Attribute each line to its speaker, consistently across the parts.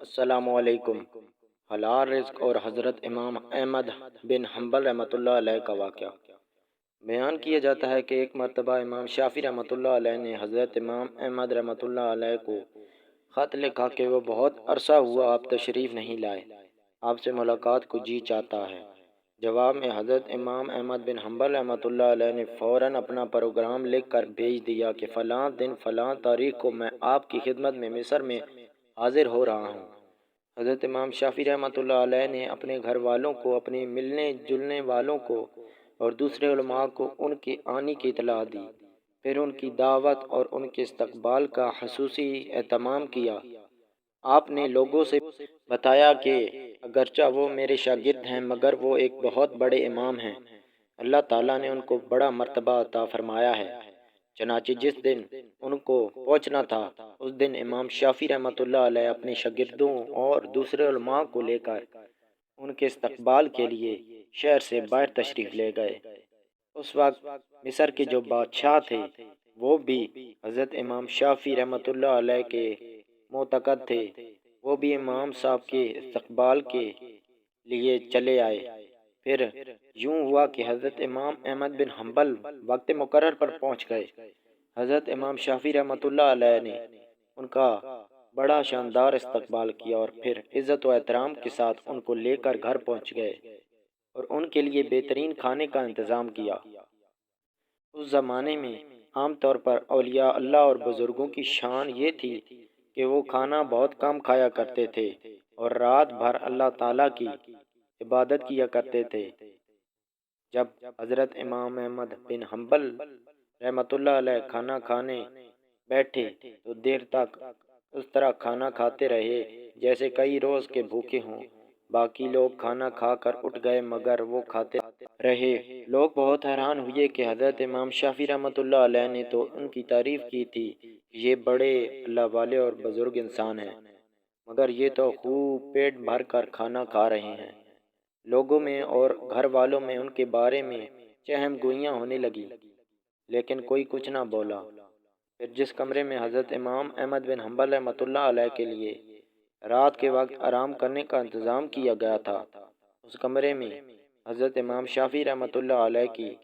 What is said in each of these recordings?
Speaker 1: السلام علیکم۔ حلال رزق اور حضرت امام احمد بن حنبل رحمۃ اللہ علیہ کا واقعہ بیان کیا جاتا ہے کہ ایک مرتبہ امام شافعی رحمۃ اللہ علیہ نے حضرت امام احمد رحمۃ اللہ علیہ کو خط لکھا کہ وہ بہت عرصہ ہوا آپ تشریف نہیں لائے، آپ سے ملاقات کو جی چاہتا ہے۔ جواب میں حضرت امام احمد بن حنبل رحمۃ اللہ علیہ نے فوراً اپنا پروگرام لکھ کر بھیج دیا کہ فلاں دن فلاں تاریخ کو میں آپ کی خدمت میں مصر میں حاضر ہو رہا ہوں۔ حضرت امام شافعی رحمۃ اللہ علیہ نے اپنے گھر والوں کو، اپنے ملنے جلنے والوں کو اور دوسرے علماء کو ان کے آنے کی اطلاع دی، پھر ان کی دعوت اور ان کے استقبال کا خصوصی اہتمام کیا۔ آپ نے لوگوں سے بتایا کہ اگرچہ وہ میرے شاگرد ہیں مگر وہ ایک بہت بڑے امام ہیں، اللہ تعالیٰ نے ان کو بڑا مرتبہ عطا فرمایا ہے۔ چنانچہ جس دن ان کو پہنچنا تھا اس دن امام شافعی رحمۃ اللہ علیہ اپنے شاگردوں اور دوسرے علماء کو لے کر ان کے استقبال کے لیے شہر سے باہر تشریف لے گئے۔ اس وقت مصر کے جو بادشاہ تھے وہ بھی حضرت امام شافعی رحمۃ اللہ علیہ کے معتقد تھے، وہ بھی امام صاحب کے استقبال کے لیے چلے آئے۔ پھر یوں ہوا کہ حضرت امام احمد بن حنبل وقت مقرر پر پہنچ گئے۔ حضرت امام شافعی رحمۃ اللہ علیہ نے ان کا بڑا شاندار استقبال کیا اور پھر عزت و احترام کے ساتھ ان کو لے کر گھر پہنچ گئے اور ان کے لیے بہترین کھانے کا انتظام کیا۔ اس زمانے میں عام طور پر اولیاء اللہ اور بزرگوں کی شان یہ تھی کہ وہ کھانا بہت کم کھایا کرتے تھے اور رات بھر اللہ تعالیٰ کی عبادت کیا کرتے تھے۔ جب حضرت امام احمد بن حنبل رحمۃ اللہ علیہ کھانا کھانے بیٹھے تو دیر تک اس طرح کھانا کھاتے رہے جیسے کئی روز کے بھوکے ہوں۔ باقی لوگ کھانا کھا کر اٹھ گئے مگر وہ کھاتے رہے۔ لوگ بہت حیران ہوئے کہ حضرت امام شافعی رحمۃ اللہ علیہ نے تو ان کی تعریف کی تھی کہ یہ بڑے اللہ والے اور بزرگ انسان ہیں، مگر یہ تو خوب پیٹ بھر کر کھانا کھا رہے ہیں۔ لوگوں میں اور گھر والوں میں ان کے بارے میں چہم گوئیاں ہونے لگی، لیکن کوئی کچھ نہ بولا۔ پھر جس کمرے میں حضرت امام احمد بن حنبل رحمۃ اللہ علیہ کے لیے رات کے وقت آرام کرنے کا انتظام کیا گیا تھا، اس کمرے میں حضرت امام شافعی رحمۃ اللہ علیہ کی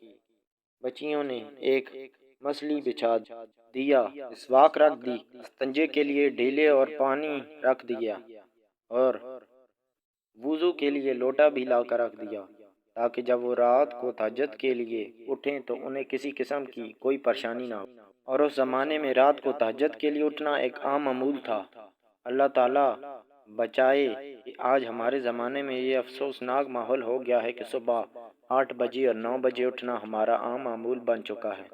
Speaker 1: بچیوں نے ایک مصلی بچھا دیا، مسواک رکھ دی، استنجے کے لیے ڈھیلے اور پانی رکھ دیا اور وضو کے لیے لوٹا بھی لا کر رکھ دیا تاکہ جب وہ رات کو تہجد کے لیے اٹھیں تو انہیں کسی قسم کی کوئی پریشانی نہ ہو۔ اور اس زمانے میں رات کو تہجد کے لیے اٹھنا ایک عام معمول تھا۔ اللہ تعالیٰ بچائے کہ آج ہمارے زمانے میں یہ افسوسناک ماحول ہو گیا ہے کہ صبح 8 بجے اور 9 بجے اٹھنا ہمارا عام معمول بن چکا ہے،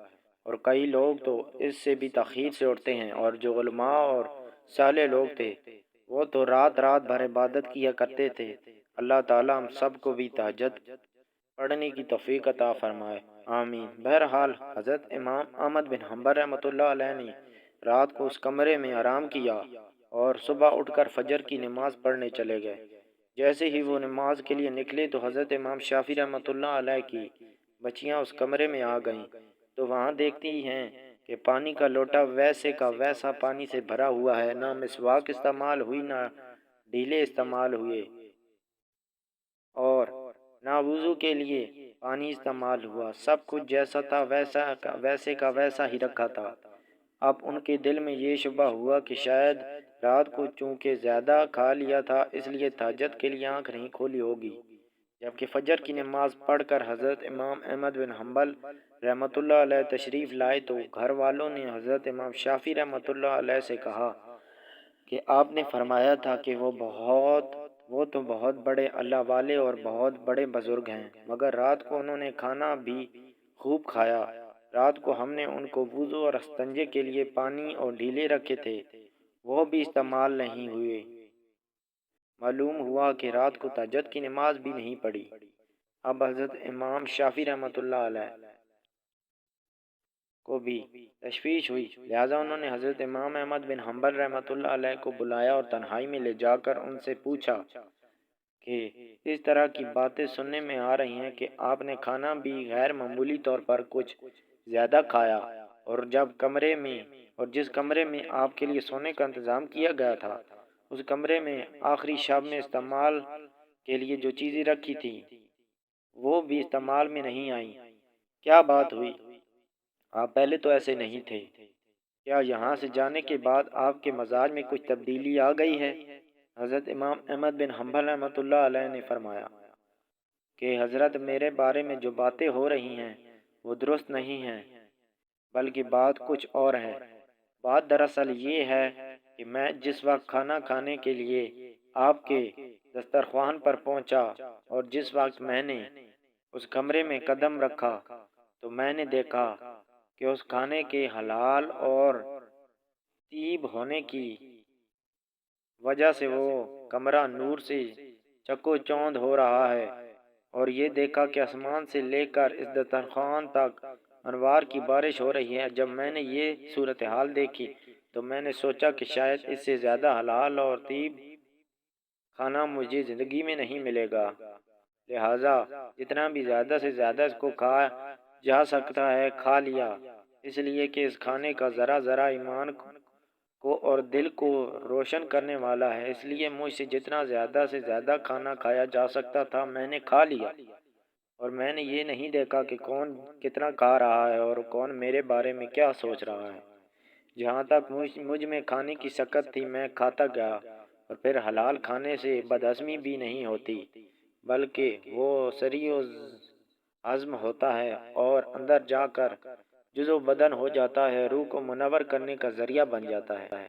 Speaker 1: اور کئی لوگ تو اس سے بھی تاخیر سے اٹھتے ہیں، اور جو علماء اور صالح لوگ تھے وہ تو رات بھر عبادت کیا کرتے تھے۔ اللہ تعالیٰ ہم سب کو بھی تہجد پڑھنے کی توفیق عطا فرمائے، آمین۔ بہرحال حضرت امام احمد بن حنبل رحمۃ اللہ علیہ نے رات کو اس کمرے میں آرام کیا اور صبح اٹھ کر فجر کی نماز پڑھنے چلے گئے۔ جیسے ہی وہ نماز کے لیے نکلے تو حضرت امام شافعی رحمۃ اللہ علیہ کی بچیاں اس کمرے میں آ گئیں تو وہاں دیکھتی ہیں کہ پانی کا لوٹا ویسے کا ویسا پانی سے بھرا ہوا ہے، نہ مسواک استعمال ہوئی، نہ ڈھیلے استعمال ہوئے اور نہ وضو کے لیے پانی استعمال ہوا، سب کچھ جیسا تھا ویسے کا ویسا ہی رکھا تھا۔ اب ان کے دل میں یہ شبہ ہوا کہ شاید رات کو چونکہ زیادہ کھا لیا تھا اس لیے تہجد کے لیے آنکھ نہیں کھولی ہوگی۔ جبکہ فجر کی نماز پڑھ کر حضرت امام احمد بن حنبل رحمۃ اللہ علیہ تشریف لائے تو گھر والوں نے حضرت امام شافعی رحمۃ اللہ علیہ سے کہا کہ آپ نے فرمایا تھا کہ وہ تو بہت بڑے اللہ والے اور بہت بڑے بزرگ ہیں، مگر رات کو انہوں نے کھانا بھی خوب کھایا۔ رات کو ہم نے ان کو وضو اور استنجے کے لیے پانی اور ڈھیلے رکھے تھے، وہ بھی استعمال نہیں ہوئے۔ معلوم ہوا کہ رات کو تہجد کی نماز بھی نہیں پڑھی۔ اب حضرت امام شافعی رحمۃ اللہ علیہ کو بھی تشویش ہوئی، لہذا انہوں نے حضرت امام احمد بن حنبل رحمۃ اللہ علیہ کو بلایا اور تنہائی میں لے جا کر ان سے پوچھا کہ اس طرح کی باتیں سننے میں آ رہی ہیں کہ آپ نے کھانا بھی غیر معمولی طور پر کچھ زیادہ کھایا، اور جس کمرے میں آپ کے لیے سونے کا انتظام کیا گیا تھا اس کمرے میں آخری شب میں استعمال کے لیے جو چیزیں رکھی تھیں وہ بھی استعمال میں نہیں آئیں۔ کیا بات ہوئی؟ آپ پہلے تو ایسے نہیں تھے۔ کیا یہاں سے جانے کے بعد آپ کے مزاج میں کچھ تبدیلی آ گئی ہے؟ حضرت امام احمد بن حنبل رحمۃ اللہ علیہ نے فرمایا کہ حضرت میرے بارے میں جو باتیں ہو رہی ہیں وہ درست نہیں ہیں، بلکہ بات کچھ اور ہے۔ بات دراصل یہ ہے کہ میں جس وقت کھانا کھانے کے لیے آپ کے دسترخوان پر پہنچا اور جس وقت میں نے اس کمرے میں قدم رکھا تو میں نے دیکھا کہ اس کھانے کے حلال اور طیب ہونے کی وجہ سے وہ کمرہ نور سے چکو چوند ہو رہا ہے، اور یہ دیکھا کہ آسمان سے لے کر اس دسترخوان تک انوار کی بارش ہو رہی ہے۔ جب میں نے یہ صورتحال دیکھی تو میں نے سوچا کہ شاید اس سے زیادہ حلال اور طیب کھانا مجھے زندگی میں نہیں ملے گا، لہٰذا جتنا بھی زیادہ سے زیادہ اس کو کھایا جا سکتا ہے کھا لیا، اس لیے کہ اس کھانے کا ذرہ ذرہ ایمان کو اور دل کو روشن کرنے والا ہے، اس لیے مجھ سے جتنا زیادہ سے زیادہ کھانا کھایا جا سکتا تھا میں نے کھا لیا، اور میں نے یہ نہیں دیکھا کہ کون کتنا کھا رہا ہے اور کون میرے بارے میں کیا سوچ رہا ہے۔ جہاں تک مجھ میں کھانے کی شکت تھی میں کھاتا گیا، اور پھر حلال کھانے سے بدہضمی بھی نہیں ہوتی بلکہ وہ سریع ہضم ہوتا ہے اور اندر جا کر جزو بدن ہو جاتا ہے، روح کو منور کرنے کا ذریعہ بن جاتا ہے۔